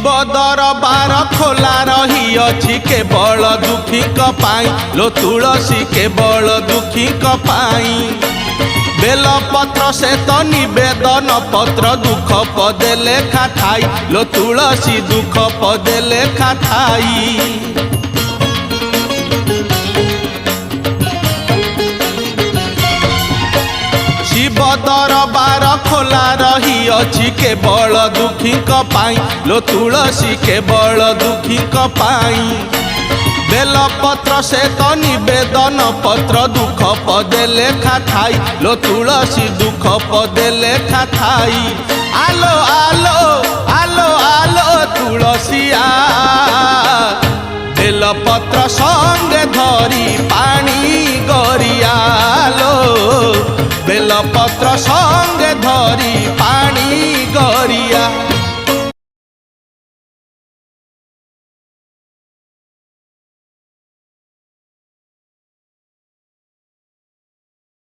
शिव दरबार खोला रही अछि केवल दुखी पाई लो तुलसी केवल दुखी पाई बेलपत्र से तो निवेदन पत्र दुख पदे लेखा थाई लो तुलसी दुख पदे लेखा थाई। शिव दरबार खोला रही अछि केवल दुखी पाई लो तुलसी केवल दुखी पाई बेलपत्र से तो निवेदन पत्र दुख पदे लेखा थाई लो तुलसी दुख पदे लेखा थाई। आलो आलो